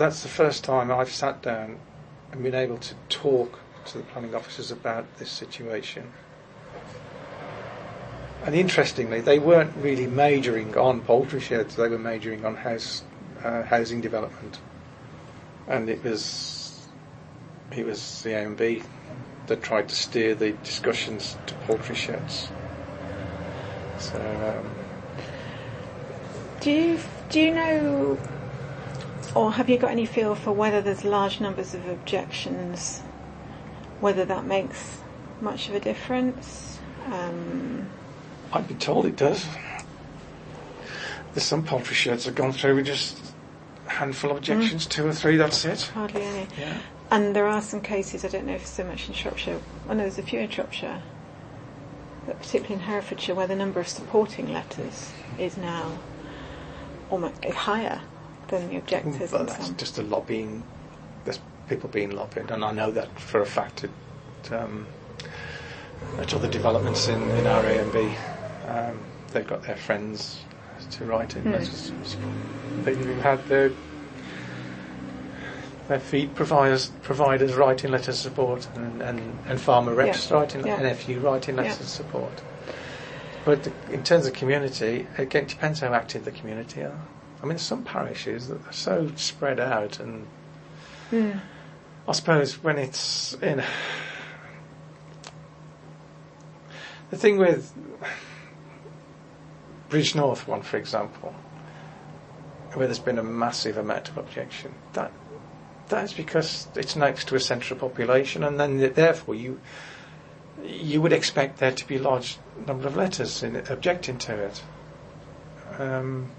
that's the first time I've sat down and been able to talk to the planning officers about this situation. And interestingly, they weren't really majoring on poultry sheds, they were majoring on housing development. And it was the AMB that tried to steer the discussions to poultry sheds. So, do you know, or have you got any feel for whether there's large numbers of objections, whether that makes much of a difference? I'd be told it does. There's some poultry sheds that have gone through with just a handful of objections, 2 or 3, that's it. Hardly any. Yeah. And there are some cases, I don't know if so much in Shropshire, I know there's a few in Shropshire, but particularly in Herefordshire, where the number of supporting letters is now almost higher than the objectors. Well, that's just a lobbying, there's people being lobbied, and I know that for a fact at other developments in our A&B. They've got their friends to write in letters. They've even had their feed providers writing letters of support, and farmer reps writing, NFU writing letters of support. But in terms of community, again, it depends how active the community are. I mean, there's some parishes that are so spread out, and I suppose when it's in... The thing with Bridge North one, for example, where there's been a massive amount of objection, that is because it's next to a central population, and then therefore you would expect there to be a large number of letters objecting to it. And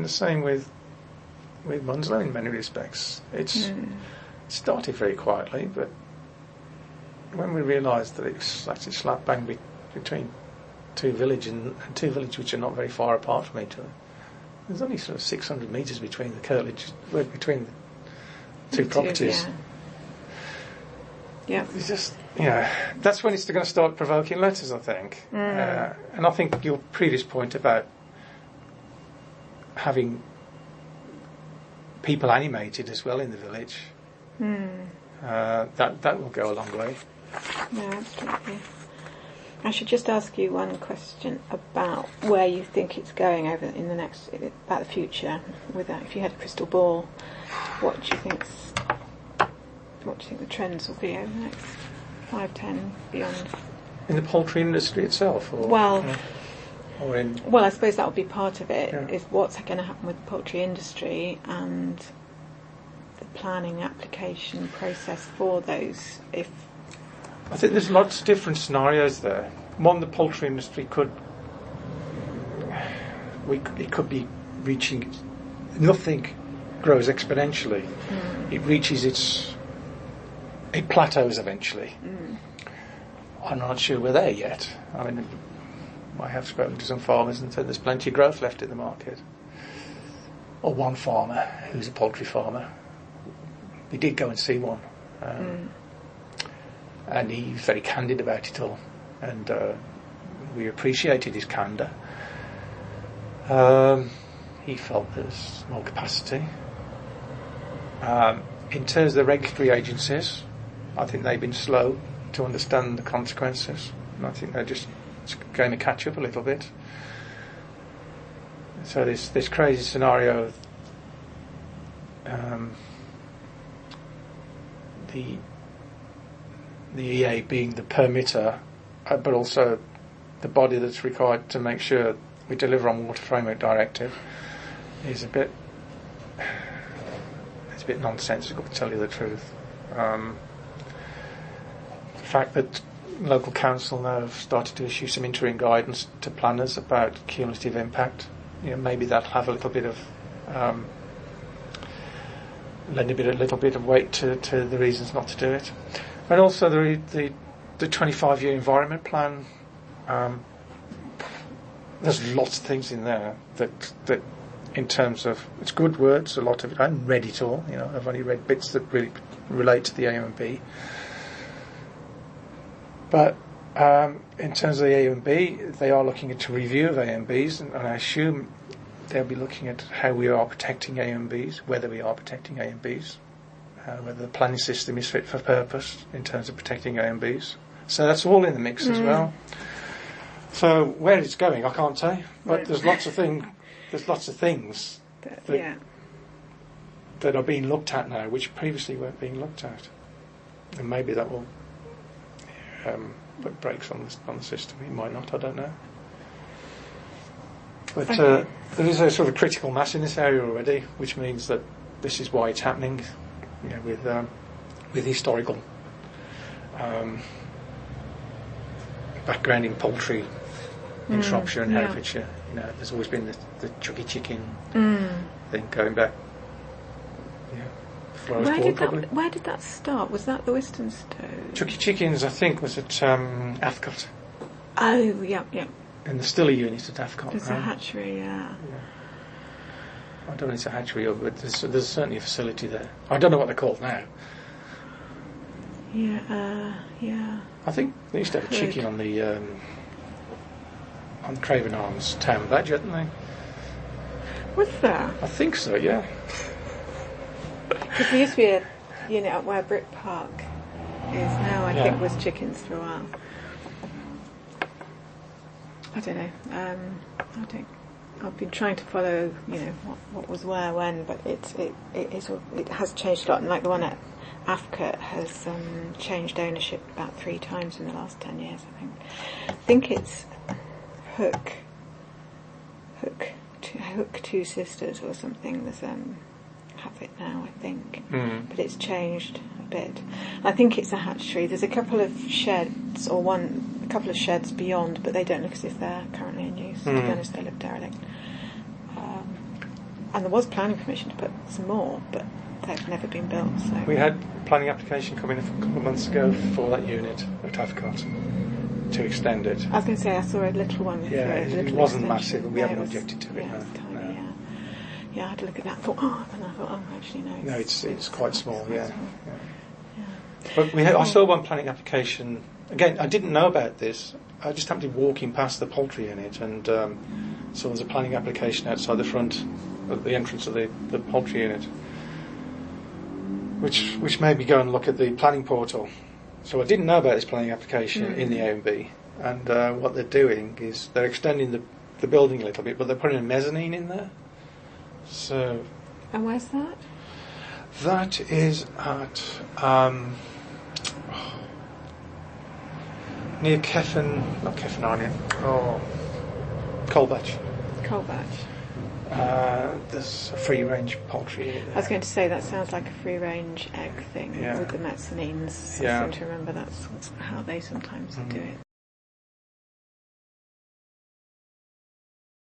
the same with Munslow in many respects. It started very quietly, but when we realised that it's actually slap bang between two villages which are not very far apart from each other. There's only sort of 600 metres between the curtilage, between the two properties. Yeah. It's just, that's when it's going to start provoking letters, I think. And I think your previous point about having people animated as well in the village, that will go a long way. No, absolutely. I should just ask you one question about where you think it's going about the future. With that, if you had a crystal ball, what do you think the trends will be over the next 5, 10, beyond? In the poultry industry itself, or I suppose that would be part of it. Is what's going to happen with the poultry industry and the planning application process for those. I think there's lots of different scenarios there. One, the poultry industry could be reaching, nothing grows exponentially. It plateaus eventually. I'm not sure we're there yet. I mean, I have spoken to some farmers and said there's plenty of growth left in the market. Or one farmer who's a poultry farmer. We did go and see one. And he was very candid about it all, and we appreciated his candour. He felt there's more capacity. In terms of the regulatory agencies, I think they've been slow to understand the consequences, and I think they're just going to catch up a little bit. So this crazy scenario of the EA being the permitter, but also the body that's required to make sure we deliver on Water Framework Directive, is a bit nonsensical, to tell you the truth. The fact that local council now have started to issue some interim guidance to planners about cumulative impact, maybe that'll have a little bit of lend a little bit of weight to the reasons not to do it. And also the 25-year environment plan. There's lots of things in there that in terms of, it's good words, a lot of it. I haven't read it all. I've only read bits that really relate to the AMB. But in terms of the AMB, they are looking at a review of AMBs, and I assume they'll be looking at how we are protecting A and Bs, whether we are protecting A and Bs, whether the planning system is fit for purpose in terms of protecting A and Bs. So that's all in the mix as well. So where it's going, I can't say, but there's lots of things that are being looked at now, which previously weren't being looked at, and maybe that will put brakes on the system. It might not. I don't know. But there is a sort of critical mass in this area already, which means that this is why it's happening. You know, with historical background in poultry in Shropshire and Herefordshire. You know, there's always been the Chucky chicken thing going back. Where did that start? Was that the Western Stowe? Chucky chickens, I think, was at Athcott. Oh, yeah. In the Stiller unit at Athcott. There's a hatchery, yeah. I don't know if it's a hatchery, but there's certainly a facility there. I don't know what they're called now. Yeah. I think they used to have a chicken on the Craven Arms town badge, hadn't they? Was there? I think so, yeah. Because there used to be a unit up where Brick Park is now, I think, was chickens for a while. I don't know. I've been trying to follow, what was where when, but it has changed a lot. And like the one at Athcott has changed ownership about 3 times in the last 10 years. I think it's Hook Two Sisters or something. There's have it now, I think, but it's changed a bit. I think it's a hatchery. There's a couple of sheds, a couple of sheds beyond, but they don't look as if they're currently in use. To be honest, they look derelict. And there was planning permission to put some more, but they've never been built. So we had a planning application come in a couple of months ago for that unit at Athcott to extend it. I was going to say I saw a little one. Yeah, it wasn't massive, but we haven't objected to it. Yeah, I had to look at that and thought, actually no. No, it's quite small, yeah. But I saw one planning application. Again, I didn't know about this. I just happened to be walking past the poultry unit, and so there was a planning application outside the front, at the entrance of the poultry unit, which made me go and look at the planning portal. So I didn't know about this planning application in the A&B, and what they're doing is they're extending the building a little bit, but they're putting a mezzanine in there. So. And where's that? That is at near not Kefenarnia. Colbatch. There's a free range poultry there. I was going to say that sounds like a free range egg thing with the mezzanines. I seem to remember that's how they sometimes do it.